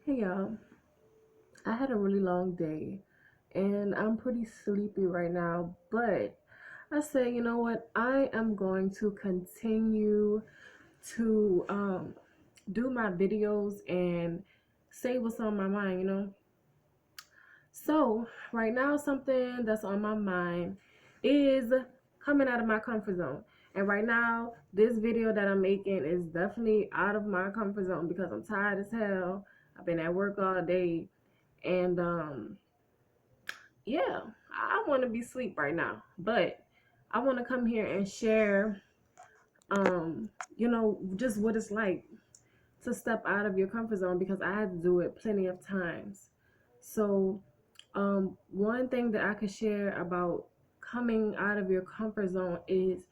Hey y'all, I had a really long day and I'm pretty sleepy right now, but I say, you know what? I am going to continue to do my videos and say what's on my mind. So, right now, something that's on my mind is coming out of my comfort zone. And right now, this video that I'm making is definitely out of my comfort zone because I'm tired as hell. I've been at work all day and yeah, I want to be asleep right now, but I want to come here and share, just what it's like to step out of your comfort zone because I had to do it plenty of times. So, one thing that I could share about coming out of your comfort zone is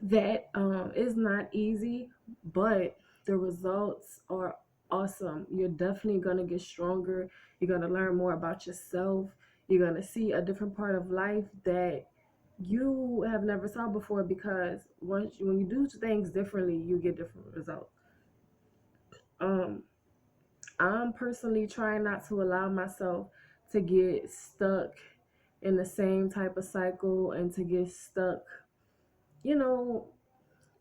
that it's not easy, but the results are awesome. You're definitely gonna get stronger. You're gonna learn more about yourself. You're gonna see a different part of life that you have never saw before because when you do things differently, you get different results. Um, I'm personally trying not to allow myself to get stuck in the same type of cycle and to get stuck, you know,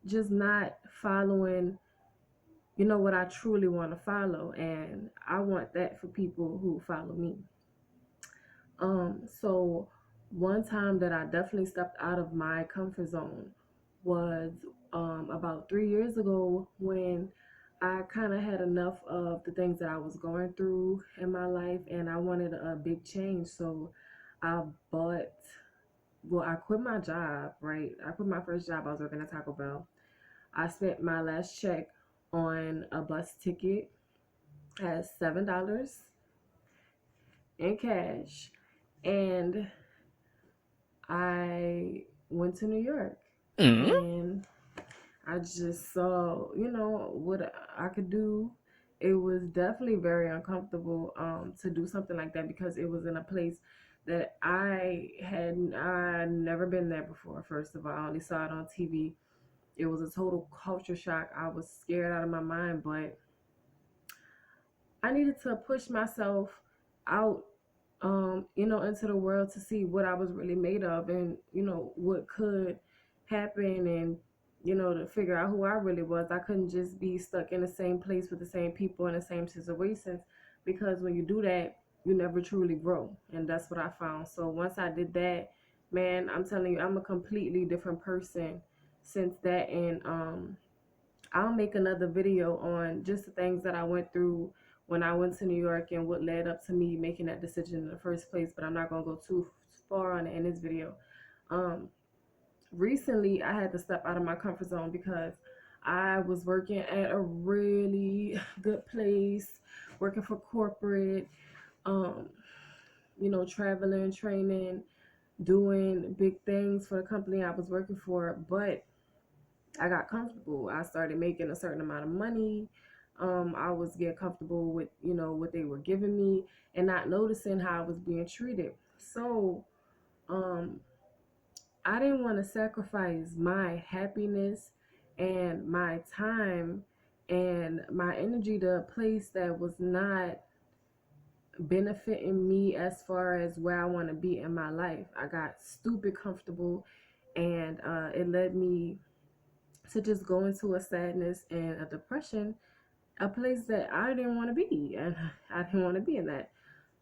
just not following what I truly want to follow, and I want that for people who follow me. So one time that I definitely stepped out of my comfort zone was about 3 years ago when I kind of had enough of the things that I was going through in my life, and I wanted a big change. So I bought, I quit my job, right? I quit my first job. I was working at Taco Bell. I spent my last check on a bus ticket as $7 in cash, and I went to New York, Mm. and I just saw, what I could do. It was definitely very uncomfortable to do something like that because it was in a place that I never been there before. First of all, I only saw it on TV. It was a total culture shock. I was scared out of my mind, but I needed to push myself out, into the world to see what I was really made of and, what could happen and, to figure out who I really was. I couldn't just be stuck in the same place with the same people in the same situations because when you do that, you never truly grow. And that's what I found. So once I did that, man, I'm telling you, I'm a completely different person since that. And I'll make another video on just the things that I went through when I went to New York and what led up to me making that decision in the first place, but I'm not going to go too far on it in this video. Um, Recently, I had to step out of my comfort zone because I was working at a really good place, working for corporate, um, traveling, training, doing big things for the company I was working for, but I got comfortable. I started making a certain amount of money. I was getting comfortable with, what they were giving me and not noticing how I was being treated. So, um, I didn't want to sacrifice my happiness and my time and my energy to a place that was not benefiting me as far as where I want to be in my life. I got stupid comfortable and it led me to just go into a sadness and a depression, a place that I didn't want to be, and I didn't want to be in that.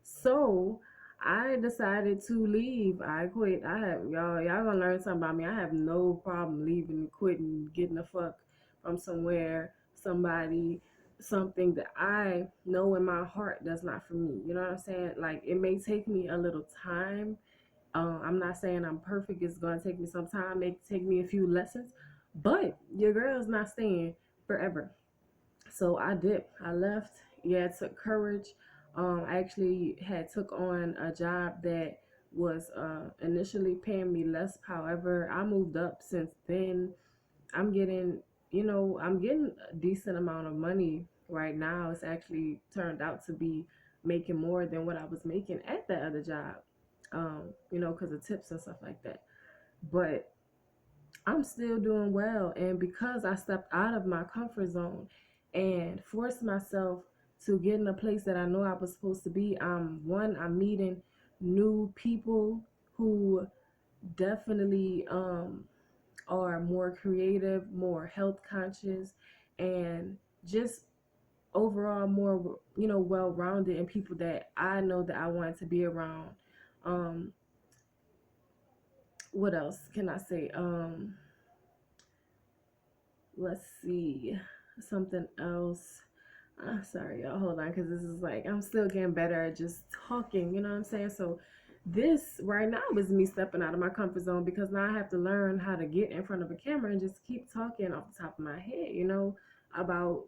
So I decided to leave. I quit. I have y'all gonna learn something about me. I have no problem leaving, quitting, getting the fuck from somewhere, somebody, something that I know in my heart that's not for me. You know what I'm saying? Like it may take me a little time. I'm not saying I'm perfect. It's gonna take me some time. It may take me a few lessons, but your girl's not staying forever. So I dipped. I left. Yeah, it took courage. I actually had took on a job that was initially paying me less. However, I moved up since then. I'm getting, I'm getting a decent amount of money right now. It's actually turned out to be making more than what I was making at that other job. Because of tips and stuff like that. But I'm still doing well. And because I stepped out of my comfort zone and forced myself to get in a place that I know I was supposed to be. I'm meeting new people who definitely are more creative, more health conscious, and just overall more, well rounded, and people that I know that I wanted to be around. Um, what else can I say? Let's see, something else. Sorry, y'all, hold on, because this is like I'm still getting better at just talking. You know what I'm saying? So this right now is me stepping out of my comfort zone because now I have to learn how to get in front of a camera and just keep talking off the top of my head, about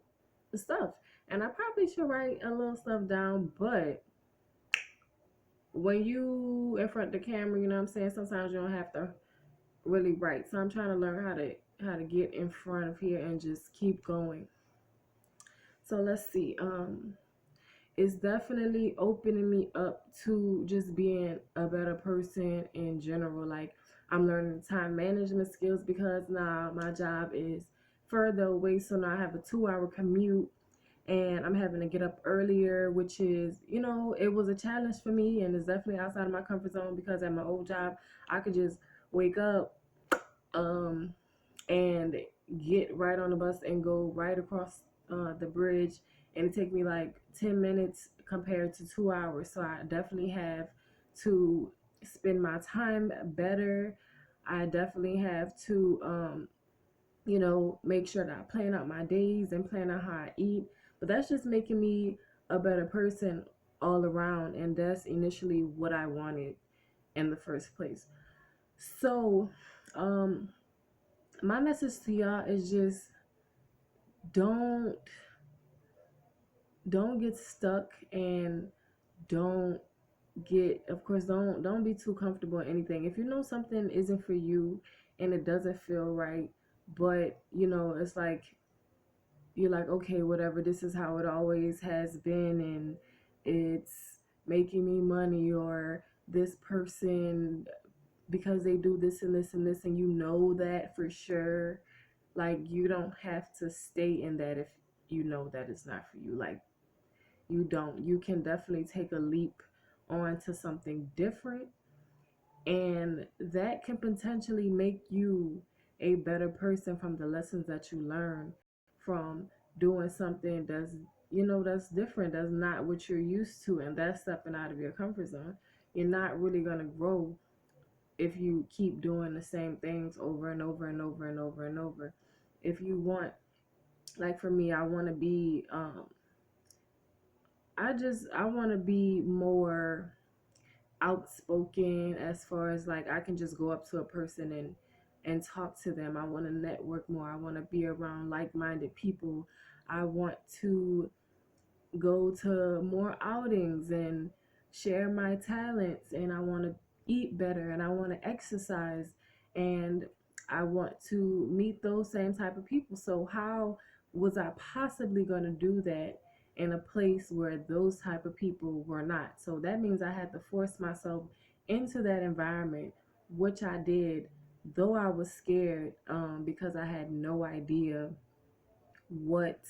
the stuff. And I probably should write a little stuff down, but when you in front of the camera, you know what I'm saying, sometimes you don't have to really write. So I'm trying to learn how to get in front of here and just keep going. So let's see. It's definitely opening me up to just being a better person in general. Like, I'm learning time management skills because now my job is further away, so now I have a 2-hour commute, and I'm having to get up earlier, which is, it was a challenge for me, and it's definitely outside of my comfort zone because at my old job I could just wake up um and get right on the bus and go right across the bridge, and it take me like 10 minutes compared to 2 hours. So I definitely have to spend my time better. I definitely have to make sure that I plan out my days and plan out how I eat. But that's just making me a better person all around, and that's initially what I wanted in the first place. So my message to y'all is just don't don't get stuck, and don't of course, don't be too comfortable in anything. If you know something isn't for you and it doesn't feel right, but it's like you're like, okay, whatever, this is how it always has been, and it's making me money, or this person, because they do this and this and this, and that for sure. Like, you don't have to stay in that if you know that it's not for you. Like, you can definitely take a leap onto something different, and that can potentially make you a better person from the lessons that you learn from doing something that's different, that's not what you're used to, and that's stepping out of your comfort zone. You're not really going to grow if you keep doing the same things over and over and over and over and over. If you want, like for me, I want to be I want to be more outspoken, as far as like I can just go up to a person and talk to them. I want to network more. I want to be around like-minded people. I want to go to more outings and share my talents, and I want to eat better, and I want to exercise, and I want to meet those same type of people. So how was I possibly going to do that in a place where those type of people were not? So that means I had to force myself into that environment, which I did, though I was scared, because I had no idea what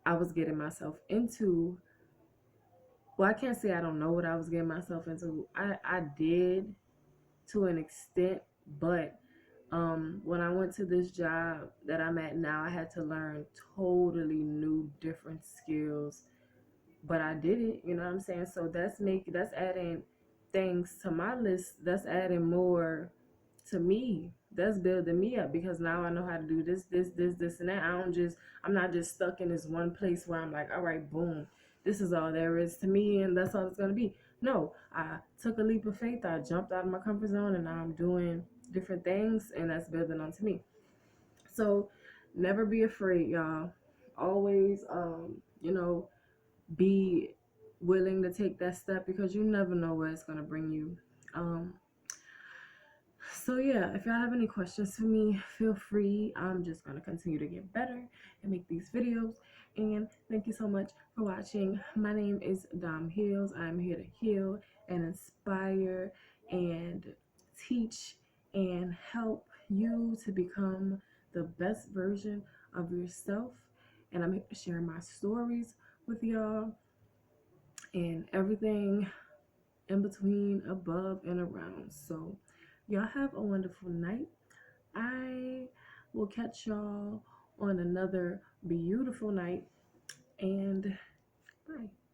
I was getting myself into. Well, I can't say I don't know what I was getting myself into. I did, to an extent, but when I went to this job that I'm at now, I had to learn totally new, different skills. But I did it, you know what I'm saying? So that's adding things to my list. That's adding more to me. That's building me up, because now I know how to do this, and that. I'm not just stuck in this one place where I'm like, all right, boom, this is all there is to me, and that's all it's gonna be. No, I took a leap of faith. I jumped out of my comfort zone, and now I'm doing different things, and that's building onto me. So never be afraid, y'all. Always, be willing to take that step, because you never know where it's gonna bring you. Um, so yeah, if y'all have any questions for me, feel free. I'm just gonna continue to get better and make these videos. And thank you so much for watching. My name is Dom Heals. I'm here to heal and inspire and teach and help you to become the best version of yourself. And I'm here to share my stories, with y'all and everything in between, above and around. So y'all have a wonderful night. I will catch y'all on another beautiful night, and bye.